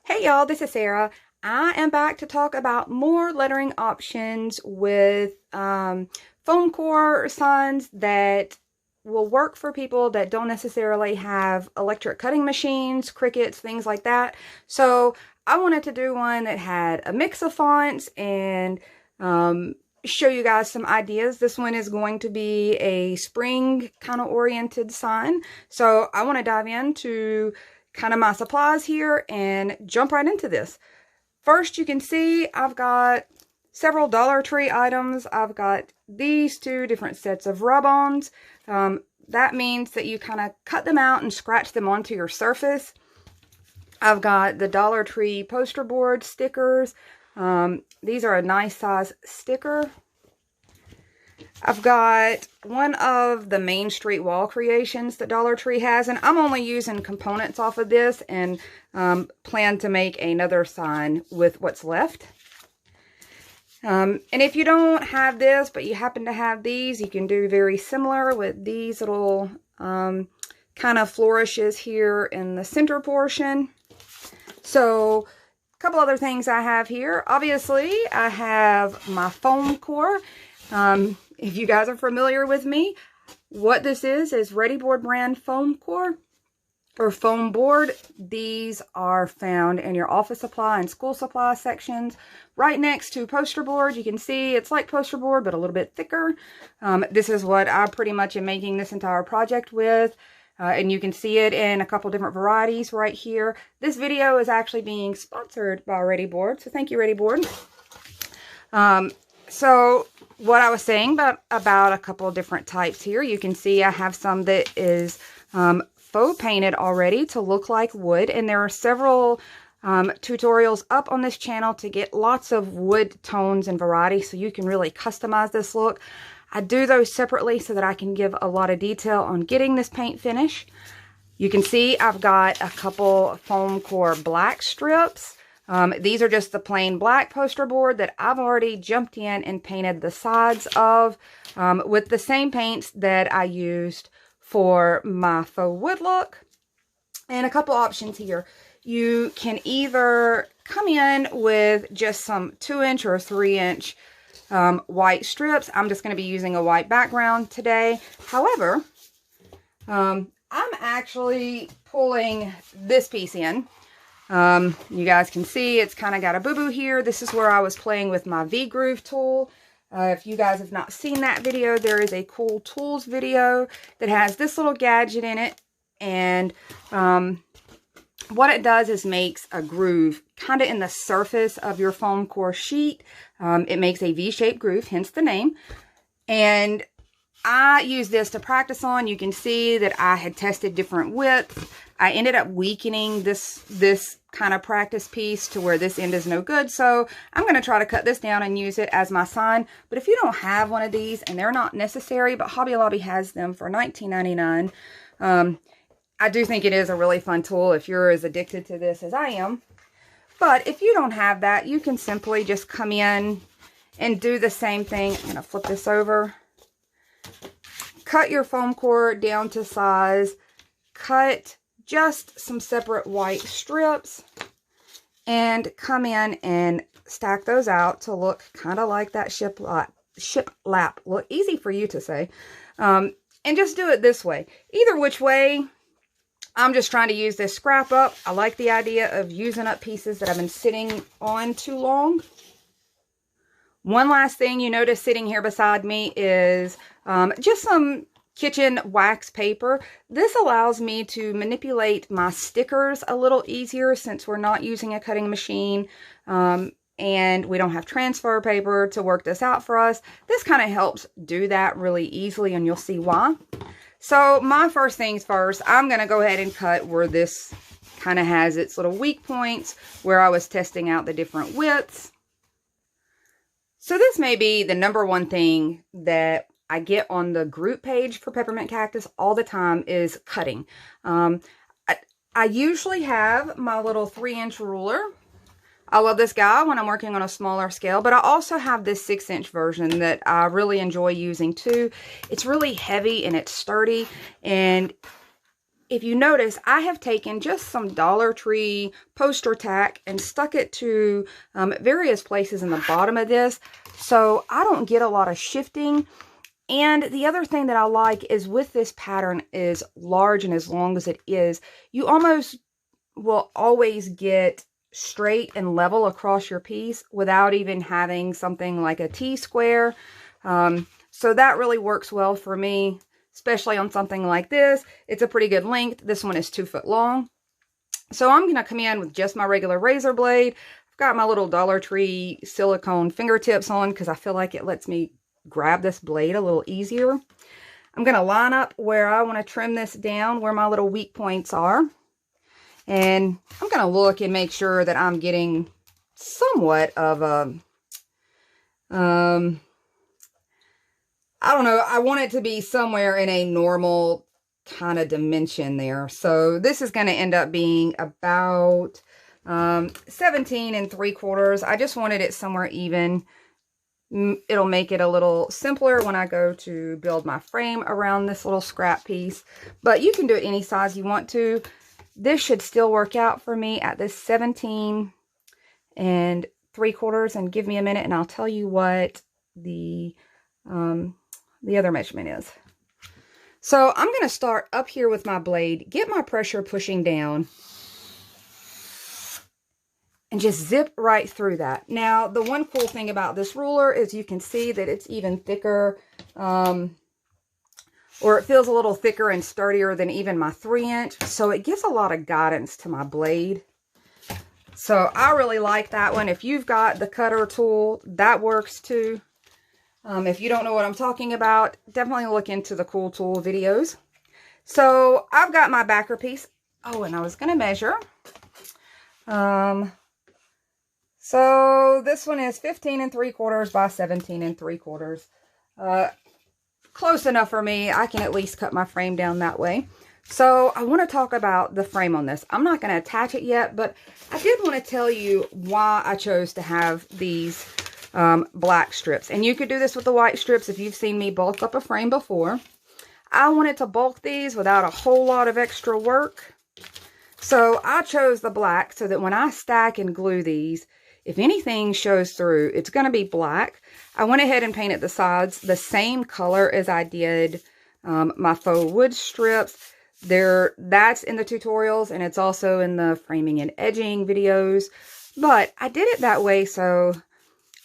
Hey y'all, this is Sarah. I am back to talk about more lettering options with foam core signs that will work for people that don't necessarily have electric cutting machines, Cricuts, things like that. So I wanted to do one that had a mix of fonts and show you guys some ideas. This one is going to be a spring kind of oriented sign. So I want to dive into kind of my supplies here and jump right into this. First, you can see I've got several Dollar Tree items. I've got these two different sets of rub-ons. That means that you kind of cut them out and scratch them onto your surface. I've got the Dollar Tree poster board stickers. These are a nice size sticker. I've got one of the Main Street wall creations that Dollar Tree has, and I'm only using components off of this and plan to make another sign with what's left. And if you don't have this, but you happen to have these, you can do very similar with these little kind of flourishes here in the center portion. So a couple other things I have here. Obviously, I have my foam core. If you guys are familiar with me, what this is Readi-board brand foam core or foam board. These are found in your office supply and school supply sections right next to poster board. You can see it's like poster board, but a little bit thicker. This is what I pretty much am making this entire project with. And you can see it in a couple different varieties right here. This video is actually being sponsored by Readi-board, so thank you, Readi-board. So what I was saying about a couple of different types here, you can see I have some that is faux painted already to look like wood, and there are several tutorials up on this channel to get lots of wood tones and variety so you can really customize this look. I do those separately so that I can give a lot of detail on getting this paint finish. You can see I've got a couple foam core black strips. These are just the plain black poster board that I've already jumped in and painted the sides of with the same paints that I used for my faux wood look. And a couple options here. You can either come in with just some 2-inch or 3-inch white strips. I'm just going to be using a white background today. However, I'm actually pulling this piece in. You guys can see it's kind of got a boo-boo here. This is where I was playing with my VGroove tool. If you guys have not seen that video, there is a cool tools video that has this little gadget in it. And what it does is makes a groove kind of in the surface of your foam core sheet. It makes a V-shaped groove, hence the name. And I use this to practice on. You can see that I had tested different widths. I ended up weakening this kind of practice piece to where this end is no good. So I'm going to try to cut this down and use it as my sign. But if you don't have one of these, and they're not necessary, but Hobby Lobby has them for $19.99, I do think it is a really fun tool if you're as addicted to this as I am. But if you don't have that, you can simply just come in and do the same thing. I'm going to flip this over. Cut your foam core down to size. Cut just some separate white strips and come in and stack those out to look kind of like that shiplap. Look, easy for you to say. And just do it this way. Either which way, I'm just trying to use this scrap up. I like the idea of using up pieces that have been sitting on too long. One last thing you notice sitting here beside me is just some kitchen wax paper. This allows me to manipulate my stickers a little easier since we're not using a cutting machine and we don't have transfer paper to work this out for us. This kind of helps do that really easily, and you'll see why. So my first things first, I'm going to go ahead and cut where this kind of has its little weak points where I was testing out the different widths. So this may be the #1 thing that I get on the group page for Peppermint Cactus all the time is cutting. I usually have my little 3-inch ruler. I love this guy when I'm working on a smaller scale, but I also have this 6-inch version that I really enjoy using too. It's really heavy and it's sturdy, and if you notice, I have taken just some Dollar Tree poster tack and stuck it to various places in the bottom of this, so I don't get a lot of shifting. And the other thing that I like is with this pattern is large and as long as it is, you almost will always get straight and level across your piece without even having something like a T-square. So that really works well for me, especially on something like this. It's a pretty good length. This one is 2 foot long. So I'm going to come in with just my regular razor blade. I've got my little Dollar Tree silicone fingertips on because I feel like it lets me grab this blade a little easier. I'm going to line up where I want to trim this down, where my little weak points are. And I'm going to look and make sure that I'm getting somewhat of a, I don't know, I want it to be somewhere in a normal kind of dimension there. So this is going to end up being about 17 3/4. I just wanted it somewhere even. It'll make it a little simpler when I go to build my frame around this little scrap piece. But you can do it any size you want to. This should still work out for me at this 17 3/4. And give me a minute and I'll tell you what the other measurement is. So I'm going to start up here with my blade, get my pressure pushing down, and just zip right through that. Now, the one cool thing about this ruler is you can see that it's even thicker, or it feels a little thicker and sturdier than even my 3-inch. So it gives a lot of guidance to my blade. So I really like that one. If you've got the cutter tool, that works too. If you don't know what I'm talking about, definitely look into the Cool Tool videos. So I've got my backer piece. Oh, and I was going to measure. So this one is 15 3/4 by 17 3/4. Close enough for me. I can at least cut my frame down that way. So I want to talk about the frame on this. I'm not going to attach it yet, but I did want to tell you why I chose to have these black strips. And you could do this with the white strips if you've seen me bulk up a frame before. I wanted to bulk these without a whole lot of extra work. So I chose the black so that when I stack and glue these, if anything shows through, it's going to be black. I went ahead and painted the sides the same color as I did my faux wood strips. That's in the tutorials, and it's also in the framing and edging videos. But I did it that way so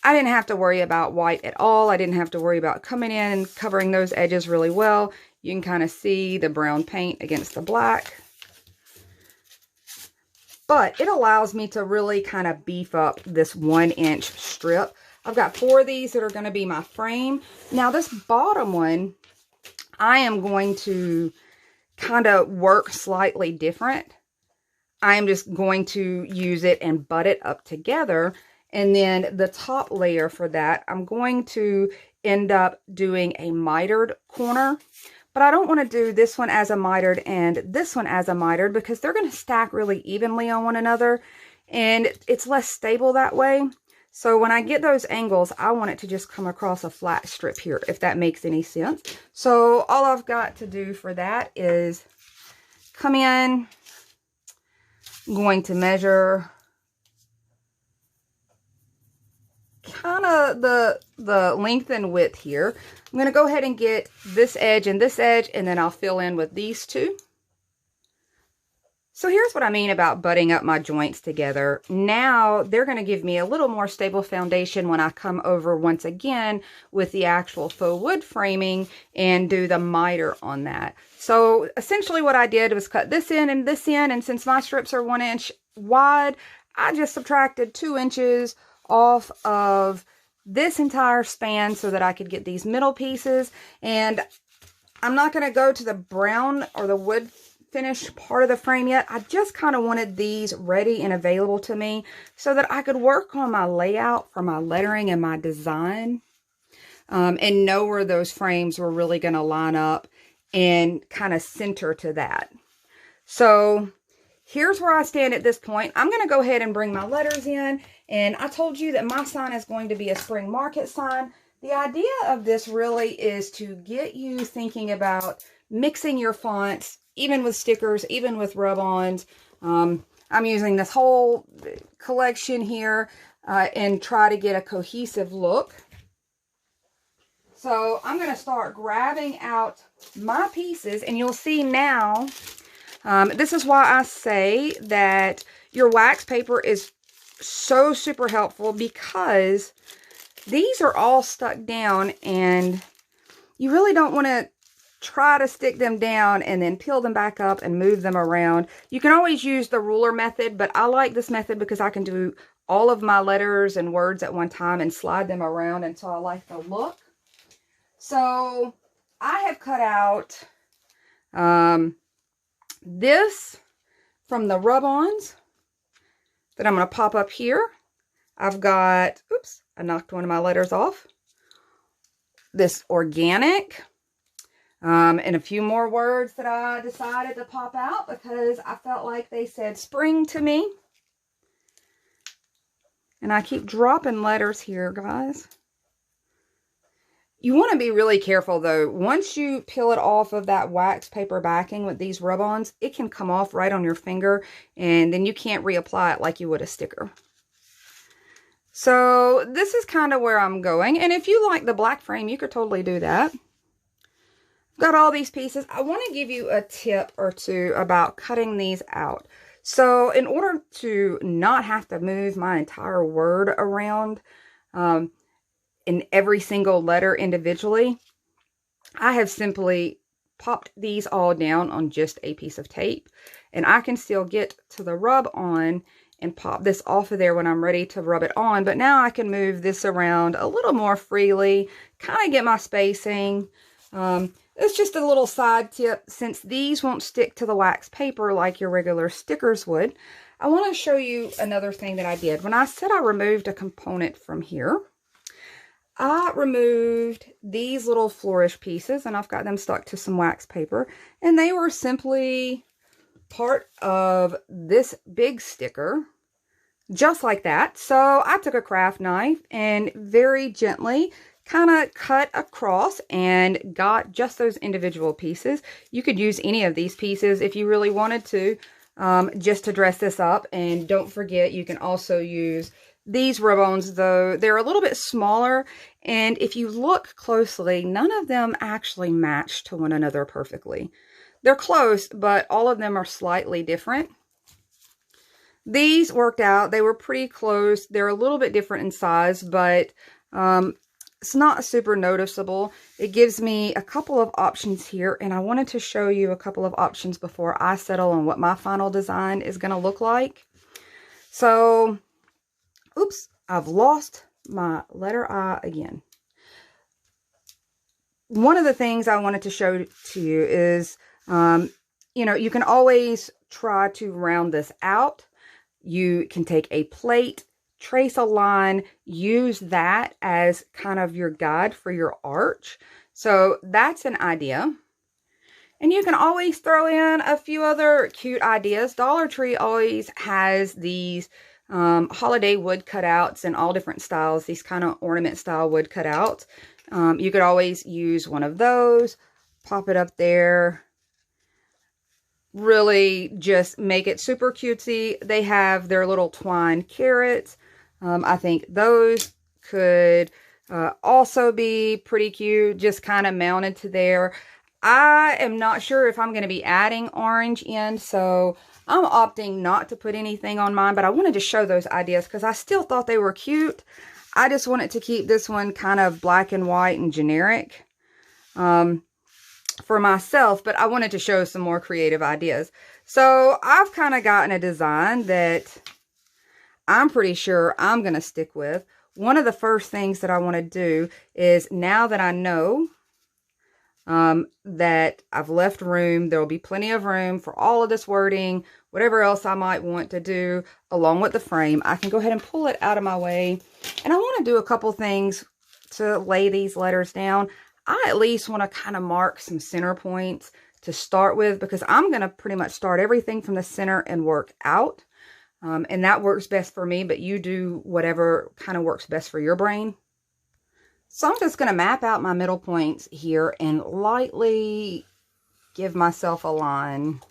I didn't have to worry about white at all. I didn't have to worry about coming in and covering those edges really well. You can kind of see the brown paint against the black. But it allows me to really kind of beef up this 1-inch strip. I've got 4 of these that are going to be my frame. Now this bottom one, I am going to kind of work slightly different. I am just going to use it and butt it up together. And then the top layer for that, I'm going to end up doing a mitered corner. But I don't want to do this one as a mitered and this one as a mitered because they're going to stack really evenly on one another. And it's less stable that way. So when I get those angles, I want it to just come across a flat strip here, if that makes any sense. So all I've got to do for that is come in. I'm going to measure kind of the length and width here. I'm going to go ahead and get this edge, and then I'll fill in with these two. So here's what I mean about butting up my joints together. Now they're going to give me a little more stable foundation when I come over once again with the actual faux wood framing and do the miter on that. So essentially what I did was cut this in and this in, and since my strips are 1 inch wide, I just subtracted 2 inches off of this entire span so that I could get these middle pieces. And I'm not going to go to the brown or the wood finish part of the frame yet. I just kind of wanted these ready and available to me so that I could work on my layout for my lettering and my design, and know where those frames were really going to line up and kind of center to that. So here's where I stand at this point. I'm going to go ahead and bring my letters in. And I told you that my sign is going to be a spring market sign. The idea of this really is to get you thinking about mixing your fonts even with stickers, even with rub-ons. I'm using this whole collection here and try to get a cohesive look. So I'm going to start grabbing out my pieces, and you'll see now, this is why I say that your wax paper is so super helpful, because these are all stuck down and you really don't want to try to stick them down and then peel them back up and move them around. You can always use the ruler method, but I like this method because I can do all of my letters and words at one time and slide them around until I like the look. So I have cut out this from the rub-ons that I'm going to pop up here. I've got, oops, I knocked one of my letters off. This organic, and a few more words that I decided to pop out because I felt like they said spring to me. And I keep dropping letters here, guys. You want to be really careful though. Once you peel it off of that wax paper backing with these rub-ons, it can come off right on your finger, and then you can't reapply it like you would a sticker. So this is kind of where I'm going. And if you like the black frame, you could totally do that. Got all these pieces. I want to give you a tip or two about cutting these out. So in order to not have to move my entire word around in every single letter individually, I have simply popped these all down on just a piece of tape, and I can still get to the rub-on and pop this off of there when I'm ready to rub it on. But now I can move this around a little more freely, kind of get my spacing. It's just a little side tip. Since these won't stick to the wax paper like your regular stickers would, I want to show you another thing that I did. When I said I removed a component from here, I removed these little flourish pieces, and I've got them stuck to some wax paper, and they were simply part of this big sticker, just like that. So I took a craft knife and very gently kind of cut across and got just those individual pieces. You could use any of these pieces if you really wanted to, just to dress this up. And don't forget, you can also use these rub-ons, though they're a little bit smaller, and if you look closely, none of them actually match to one another perfectly. They're close, but all of them are slightly different. These worked out. They were pretty close. They're a little bit different in size, but it's not super noticeable. It gives me a couple of options here, and I wanted to show you a couple of options before I settle on what my final design is going to look like. So, oops, I've lost my letter I again. One of the things I wanted to show to you is, you know, you can always try to round this out. You can take a plate, trace a line, use that as kind of your guide for your arch. So that's an idea. And you can always throw in a few other cute ideas. Dollar Tree always has these holiday wood cutouts in all different styles, these kind of ornament style wood cutouts. You could always use one of those, pop it up there. Really just make it super cutesy. They have their little twine carrots. I think those could also be pretty cute, just kind of mounted to there. I am not sure if I'm going to be adding orange in, so I'm opting not to put anything on mine, but I wanted to show those ideas because I still thought they were cute. I just wanted to keep this one kind of black and white and generic for myself, but I wanted to show some more creative ideas. So I've kind of gotten a design that I'm pretty sure I'm going to stick with. One of the first things that I want to do is, now that I know that I've left room, there will be plenty of room for all of this wording, whatever else I might want to do along with the frame, I can go ahead and pull it out of my way. And I want to do a couple things to lay these letters down. I at least want to kind of mark some center points to start with, because I'm going to pretty much start everything from the center and work out. And that works best for me, but you do whatever kind of works best for your brain. So I'm just going to map out my middle points here and lightly give myself a line.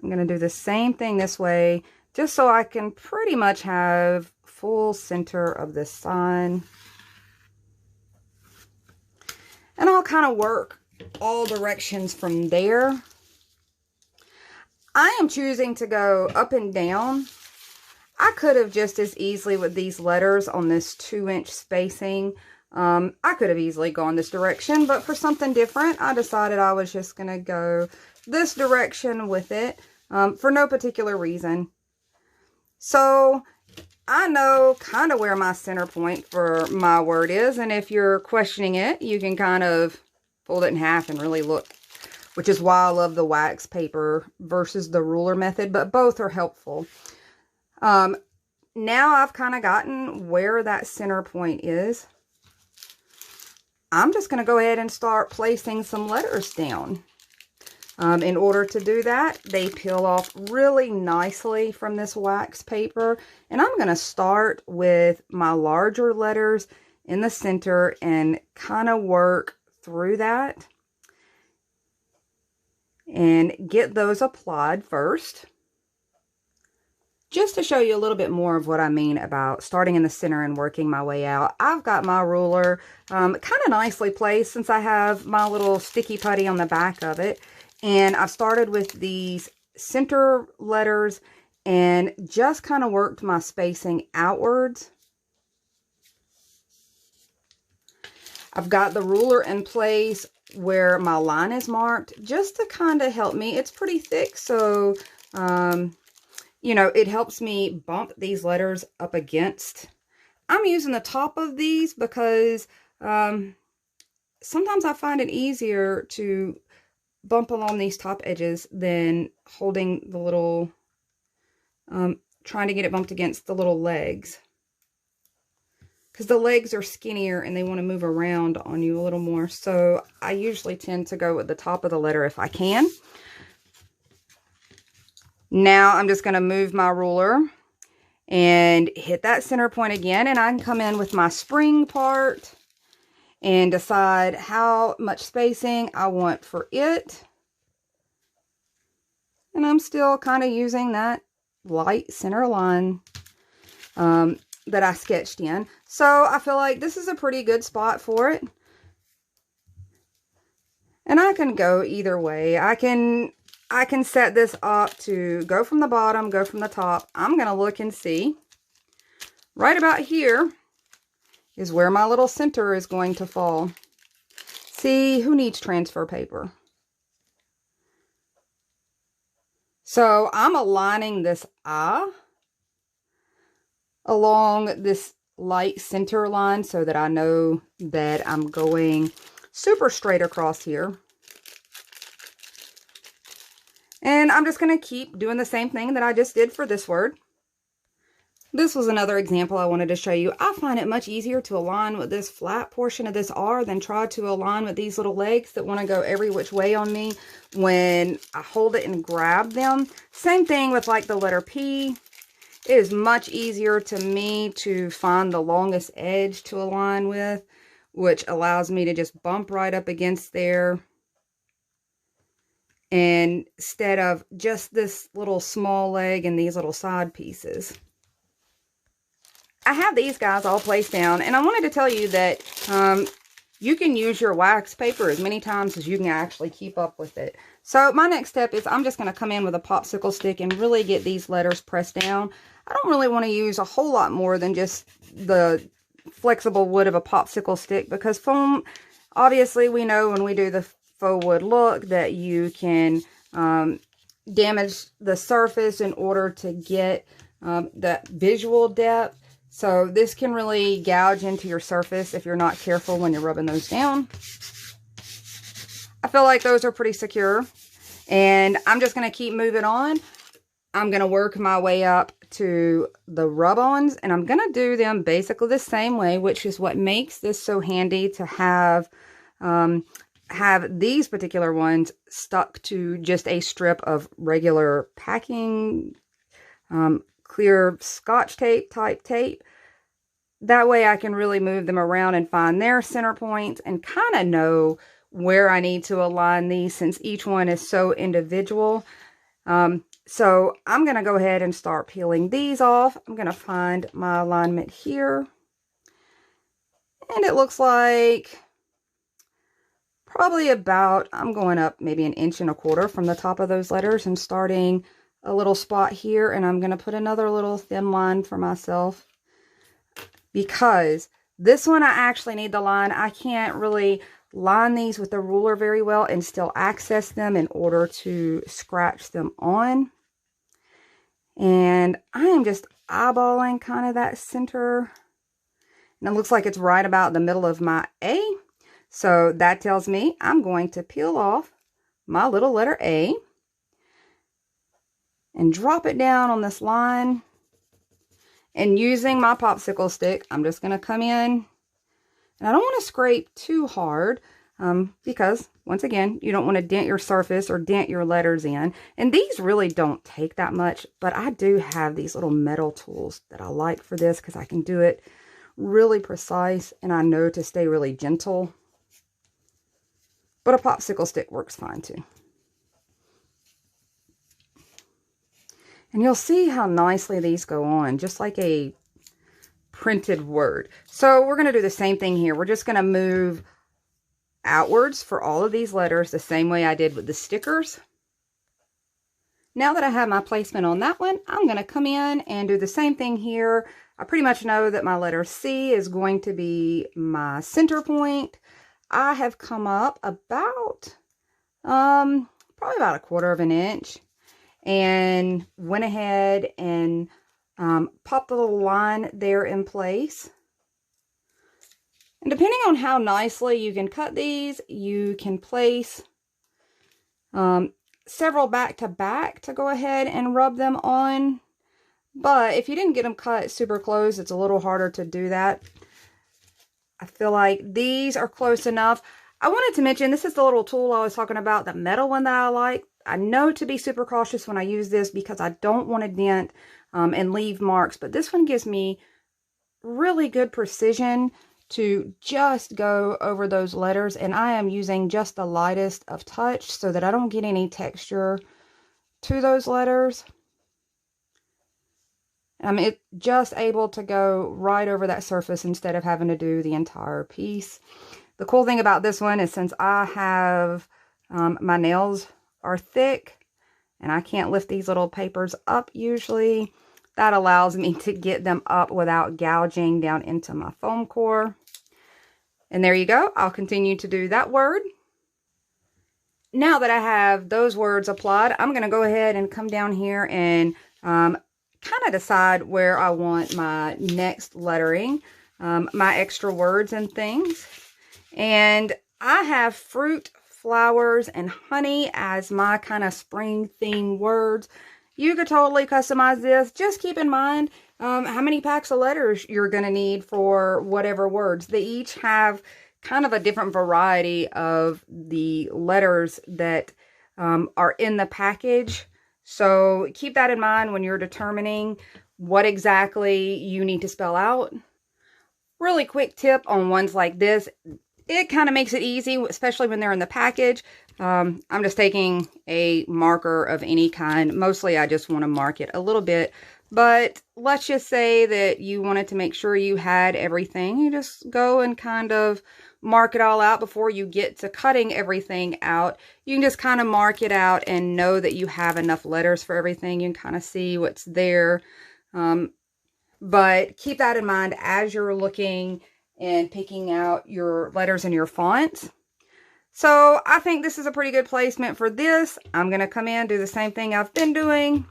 I'm going to do the same thing this way, just so I can pretty much have full center of this sign. And I'll kind of work all directions from there. I am choosing to go up and down. I could have just as easily with these letters on this 2-inch spacing, I could have easily gone this direction, but for something different, I decided I was just going to go this direction with it for no particular reason. So I know kind of where my center point for my word is, and if you're questioning it, you can kind of fold it in half and really look, which is why I love the wax paper versus the ruler method, but both are helpful. Now I've kind of gotten where that center point is. I'm just going to go ahead and start placing some letters down. In order to do that, they peel off really nicely from this wax paper. And I'm going to start with my larger letters in the center and kind of work through that and get those applied first. Just to show you a little bit more of what I mean about starting in the center and working my way out, I've got my ruler kind of nicely placed since I have my little sticky putty on the back of it. And I've started with these center letters and just kind of worked my spacing outwards. I've got the ruler in place where my line is marked just to kind of help me. It's pretty thick, so you know, it helps me bump these letters up against. I'm using the top of these because sometimes I find it easier to bump along these top edges than holding the little, trying to get it bumped against the little legs. Because the legs are skinnier and they want to move around on you a little more. So I usually tend to go with the top of the letter if I can. Now I'm just going to move my ruler and hit that center point again, and I can come in with my spring part and decide how much spacing I want for it. And I'm still kind of using that light center line that I sketched in. So I feel like this is a pretty good spot for it. And I can go either way. I can set this up to go from the bottom, go from the top. I'm going to look and see. Right about here is where my little center is going to fall. See, who needs transfer paper? So I'm aligning this eye along this light center line so that I know that I'm going super straight across here. And I'm just going to keep doing the same thing that I just did for this word. This was another example I wanted to show you. I find it much easier to align with this flat portion of this R than try to align with these little legs that want to go every which way on me when I hold it and grab them. Same thing with like the letter P. It is much easier to me to find the longest edge to align with, which allows me to just bump right up against there. And instead of just this little small leg and these little side pieces. I have these guys all placed down, and I wanted to tell you that you can use your wax paper as many times as you can actually keep up with it. So my next step is I'm just going to come in with a popsicle stick and really get these letters pressed down. I don't really want to use a whole lot more than just the flexible wood of a popsicle stick, because foam, obviously we know when we do the faux wood look that you can damage the surface in order to get that visual depth. So this can really gouge into your surface if you're not careful when you're rubbing those down. I feel like those are pretty secure, and I'm just going to keep moving on. I'm going to work my way up to the rub-ons, and I'm going to do them basically the same way, which is what makes this so handy to have these particular ones stuck to just a strip of regular packing, clear Scotch tape type tape. That way I can really move them around and find their center points and kind of know where I need to align these since each one is so individual. So I'm going to go ahead and start peeling these off. I'm going to find my alignment here. And it looks like probably about, I'm going up maybe 1.25 inches from the top of those letters and starting a little spot here. And I'm going to put another little thin line for myself, because this one I actually need the line. I can't really line these with the ruler very well and still access them in order to scratch them on. And I am just eyeballing kind of that center. And it looks like it's right about the middle of my A. So that tells me I'm going to peel off my little letter A and drop it down on this line. And using my popsicle stick, I'm just going to come in. And I don't want to scrape too hard because, once again, you don't want to dent your surface or dent your letters in. And these really don't take that much, but I do have these little metal tools that I like for this because I can do it really precise, and I know to stay really gentle. But a popsicle stick works fine too. And you'll see how nicely these go on, just like a printed word. So we're going to do the same thing here. We're just going to move outwards for all of these letters the same way I did with the stickers. Now that I have my placement on that one, I'm going to come in and do the same thing here. I pretty much know that my letter C is going to be my center point. I have come up about, probably about 1/4 inch, and went ahead and popped the little line there in place. And depending on how nicely you can cut these, you can place several back to back to go ahead and rub them on. But if you didn't get them cut super close, it's a little harder to do that. I feel like these are close enough. I wanted to mention, this is the little tool I was talking about, the metal one that I like. I know to be super cautious when I use this because I don't want to dent and leave marks. But this one gives me really good precision to just go over those letters. And I am using just the lightest of touch so that I don't get any texture to those letters. I'm just able to go right over that surface instead of having to do the entire piece. The cool thing about this one is, since I have, my nails are thick and I can't lift these little papers up usually, that allows me to get them up without gouging down into my foam core. And there you go. I'll continue to do that word. Now that I have those words applied, I'm going to go ahead and come down here and kind of decide where I want my next lettering, my extra words and things. And I have fruit, flowers, and honey as my kind of spring theme words. You could totally customize this. Just keep in mind how many packs of letters you're going to need for whatever words. They each have kind of a different variety of the letters that are in the package. So keep that in mind when you're determining what exactly you need to spell out. Really quick tip on ones like this. It kind of makes it easy, especially when they're in the package. I'm just taking a marker of any kind. Mostly I just want to mark it a little bit. But let's just say that you wanted to make sure you had everything. You just go and kind of mark it all out before you get to cutting everything out. You can just kind of mark it out and know that you have enough letters for everything. You can kind of see what's there. But keep that in mind as you're looking and picking out your letters and your fonts. So I think this is a pretty good placement for this. I'm going to come in, do the same thing I've been doing.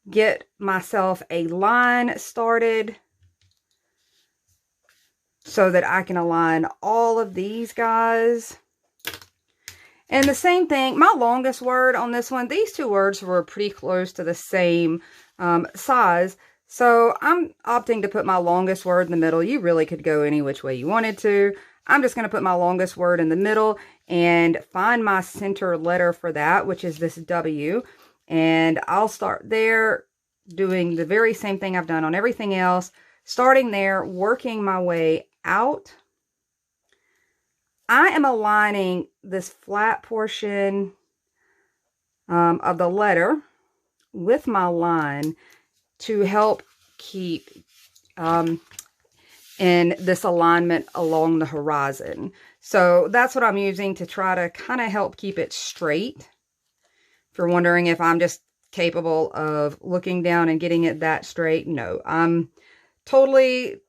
Get myself a line started so that I can align all of these guys. And the same thing, my longest word on this one, these two words were pretty close to the same size. So I'm opting to put my longest word in the middle. You really could go any which way you wanted to. I'm just going to put my longest word in the middle and find my center letter for that, which is this W. And I'll start there doing the very same thing I've done on everything else. Starting there, working my way out I am aligning this flat portion of the letter with my line to help keep in this alignment along the horizon. So that's what I'm using to try to kind of help keep it straight. If you're wondering if I'm just capable of looking down and getting it that straight, no, I'm totally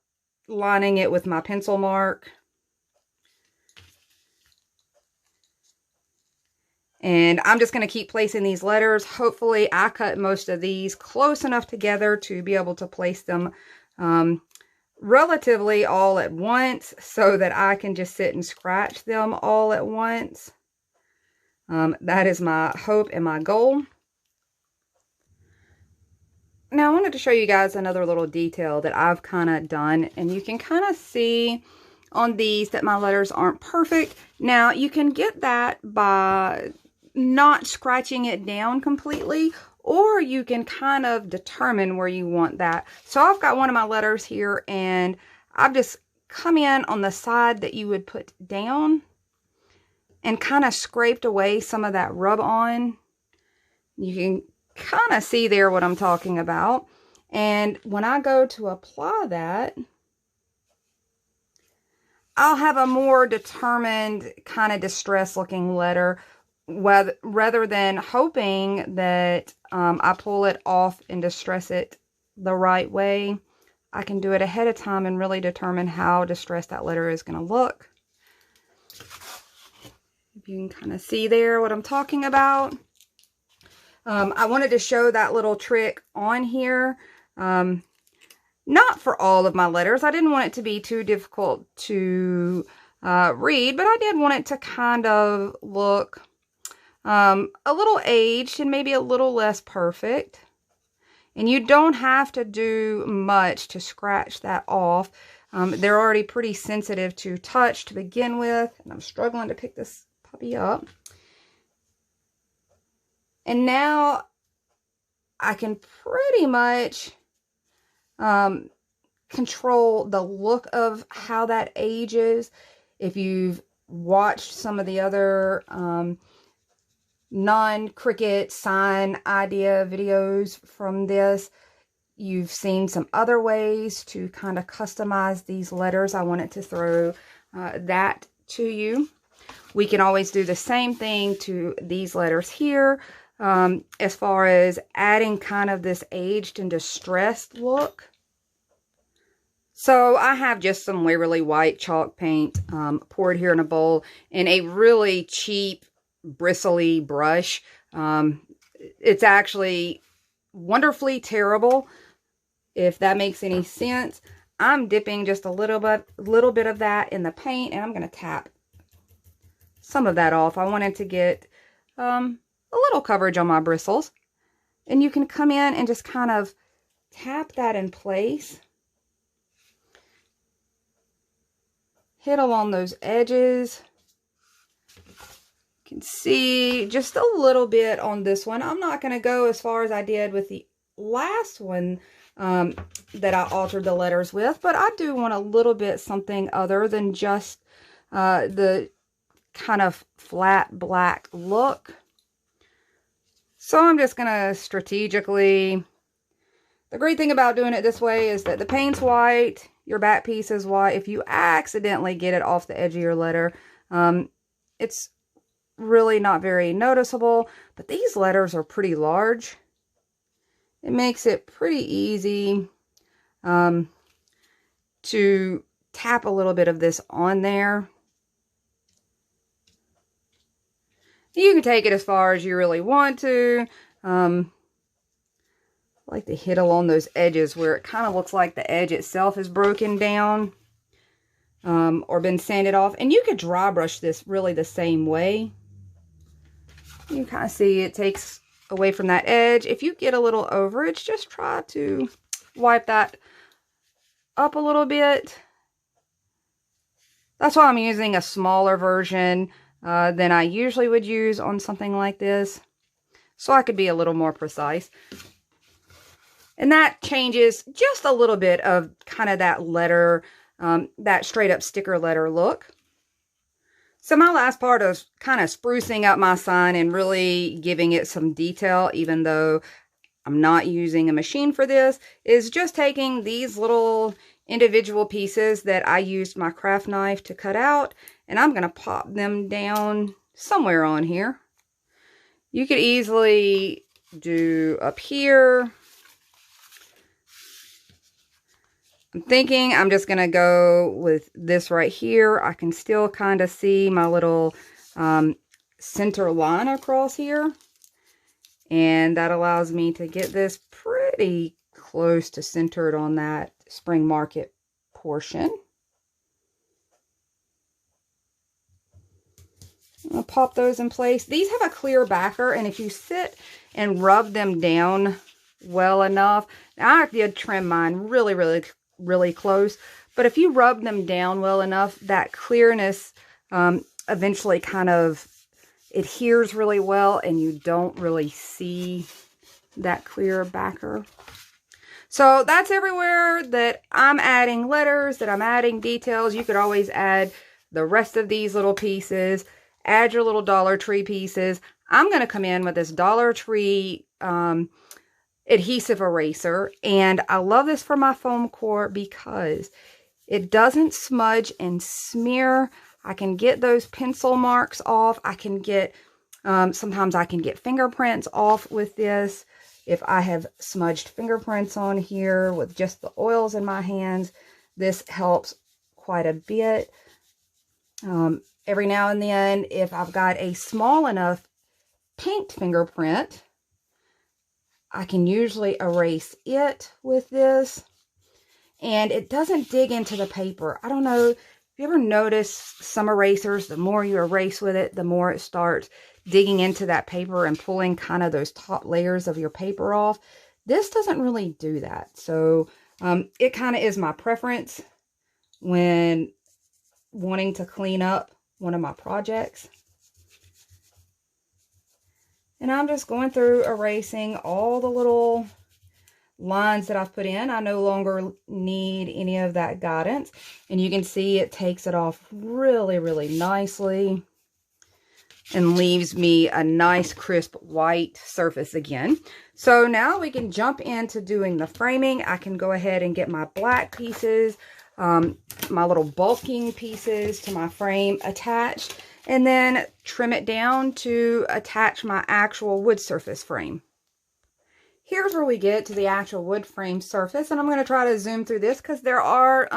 lining it with my pencil mark. And I'm just going to keep placing these letters. Hopefully I cut most of these close enough together to be able to place them relatively all at once so that I can just sit and scratch them all at once. That is my hope and my goal. Now I wanted to show you guys another little detail that I've kind of done, and you can kind of see on these that my letters aren't perfect. Now you can get that by not scratching it down completely, or you can kind of determine where you want that. So I've got one of my letters here, and I've just come in on the side that you would put down and kind of scraped away some of that rub-on. You can kind of see there what I'm talking about. And when I go to apply that, I'll have a more determined kind of distressed looking letter, rather than hoping that I pull it off and distress it the right way. I can do it ahead of time and really determine how distressed that letter is going to look. If you can kind of see there what I'm talking about. I wanted to show that little trick on here. Not for all of my letters. I didn't want it to be too difficult to read, but I did want it to kind of look a little aged and maybe a little less perfect. And you don't have to do much to scratch that off. They're already pretty sensitive to touch to begin with. And I'm struggling to pick this puppy up. And now I can pretty much control the look of how that ages. If you've watched some of the other non-Cricut sign idea videos from this, you've seen some other ways to kind of customize these letters. I wanted to throw that to you. We can always do the same thing to these letters here, as far as adding kind of this aged and distressed look. So I have just some Waverly white chalk paint poured here in a bowl and a really cheap bristly brush. It's actually wonderfully terrible, if that makes any sense. I'm dipping just a little bit of that in the paint, and I'm going to tap some of that off. I wanted to get a little coverage on my bristles. And you can come in and just kind of tap that in place. Hit along those edges. You can see just a little bit on this one. I'm not going to go as far as I did with the last one that I altered the letters with, but I do want a little bit something other than just the kind of flat black look. So I'm just going to strategically, the great thing about doing it this way is that the paint's white, your back piece is white. If you accidentally get it off the edge of your letter, it's really not very noticeable, but these letters are pretty large. It makes it pretty easy to tap a little bit of this on there. You can take it as far as you really want to. I like to hit along those edges where it kind of looks like the edge itself is broken down or been sanded off. And you could dry brush this really the same way. You can kind of see it takes away from that edge. If you get a little overage, just try to wipe that up a little bit. That's why I'm using a smaller version than I usually would use on something like this, so I could be a little more precise. And that changes just a little bit of kind of that letter, that straight up sticker letter look. So my last part of kind of sprucing up my sign and really giving it some detail, even though I'm not using a machine for this, is just taking these little individual pieces that I used my craft knife to cut out, and I'm going to pop them down somewhere on here. You could easily do up here. I'm thinking I'm just going to go with this right here. I can still kind of see my little center line across here. And that allows me to get this pretty close to centered on that spring market portion. I'll pop those in place. These have a clear backer, and if you sit and rub them down well enough, now I did trim mine really close, but if you rub them down well enough, that clearness eventually kind of adheres really well, and you don't really see that clear backer. So that's everywhere that I'm adding letters, that I'm adding details. You could always add the rest of these little pieces, add your little Dollar Tree pieces. I'm going to come in with this Dollar Tree adhesive eraser, and I love this for my foam core because it doesn't smudge and smear. I can get those pencil marks off. I can get, sometimes I can get fingerprints off with this. If I have smudged fingerprints on here with just the oils in my hands, this helps quite a bit. Every now and then, if I've got a small enough paint fingerprint, I can usually erase it with this, and it doesn't dig into the paper. I don't know if you ever notice some erasers, the more you erase with it, the more it starts digging into that paper and pulling kind of those top layers of your paper off. This doesn't really do that. So it kind of is my preference when wanting to clean up one of my projects. And I'm just going through erasing all the little lines that I've put in. I no longer need any of that guidance. And you can see it takes it off really nicely and leaves me a nice crisp white surface again. So now we can jump into doing the framing. I can go ahead and get my black pieces, my little bulking pieces to my frame attached, and then trim it down to attach my actual wood surface frame. Here's where we get to the actual wood frame surface, and I'm going to try to zoom through this because there are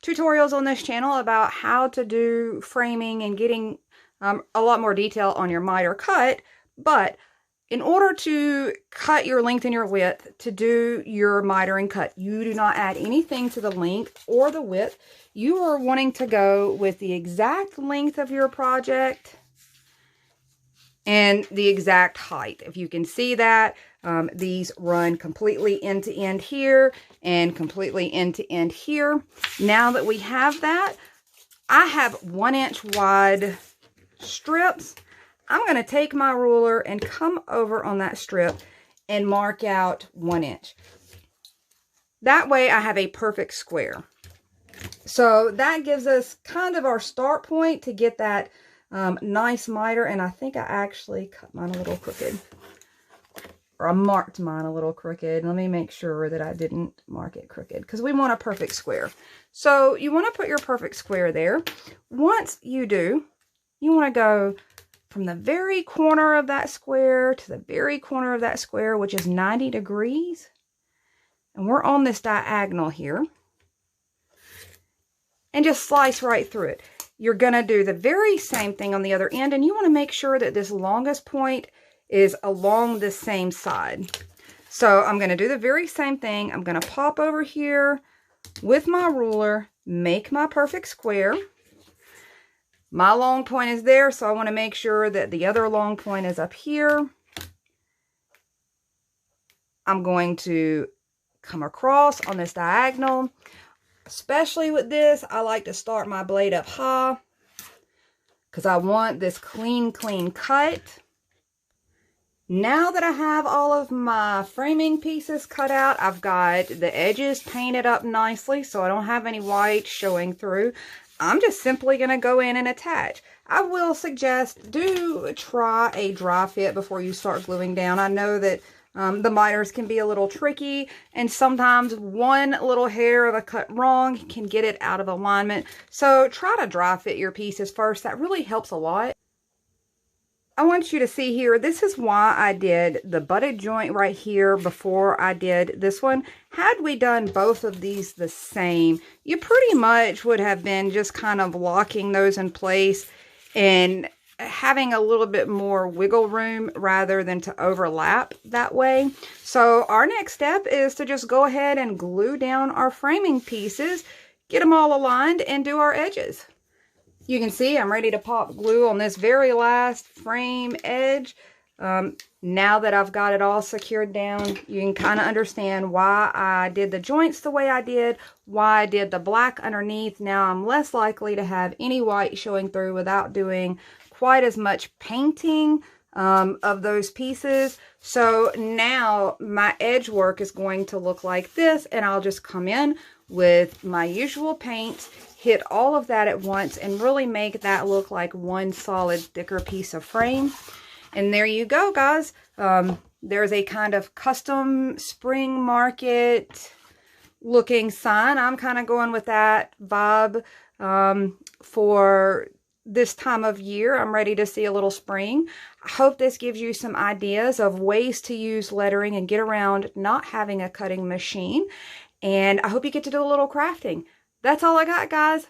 tutorials on this channel about how to do framing and getting a lot more detail on your miter cut. But in order to cut your length and your width to do your mitering cut, you do not add anything to the length or the width. You are wanting to go with the exact length of your project and the exact height. If you can see that, these run completely end to end here and completely end to end here. Now that we have that, I have 1 inch wide strips. I'm going to take my ruler and come over on that strip and mark out 1 inch. That way I have a perfect square. So that gives us kind of our start point to get that nice miter. And I think I actually cut mine a little crooked. Or I marked mine a little crooked. Let me make sure that I didn't mark it crooked, because we want a perfect square. So you want to put your perfect square there. Once you do, you want to go from the very corner of that square to the very corner of that square, which is 90 degrees. And we're on this diagonal here. And just slice right through it. You're going to do the very same thing on the other end, and you want to make sure that this longest point is along the same side. So I'm going to do the very same thing. I'm going to pop over here with my ruler, make my perfect square. My long point is there, so I want to make sure that the other long point is up here. I'm going to come across on this diagonal. Especially with this, I like to start my blade up high because I want this clean cut. Now that I have all of my framing pieces cut out, I've got the edges painted up nicely so I don't have any white showing through. I'm just simply going to go in and attach. I will suggest do try a dry fit before you start gluing down. I know that the miters can be a little tricky, and sometimes one little hair of a cut wrong can get it out of alignment. So try to dry fit your pieces first. That really helps a lot. I want you to see here, this is why I did the butted joint right here before I did this one. Had we done both of these the same, you pretty much would have been just kind of locking those in place and having a little bit more wiggle room rather than to overlap that way. So our next step is to just go ahead and glue down our framing pieces, get them all aligned, and do our edges. You can see I'm ready to pop glue on this very last frame edge. Now that I've got it all secured down, you can kind of understand why I did the joints the way I did, why I did the black underneath. Now I'm less likely to have any white showing through without doing quite as much painting of those pieces. So now my edge work is going to look like this, and I'll just come in with my usual paint, hit all of that at once, and really make that look like one solid thicker piece of frame. And there you go, guys. There's a kind of custom spring market looking sign. I'm kind of going with that vibe for this time of year. I'm ready to see a little spring. I hope this gives you some ideas of ways to use lettering and get around not having a cutting machine. And I hope you get to do a little crafting. That's all I got, guys.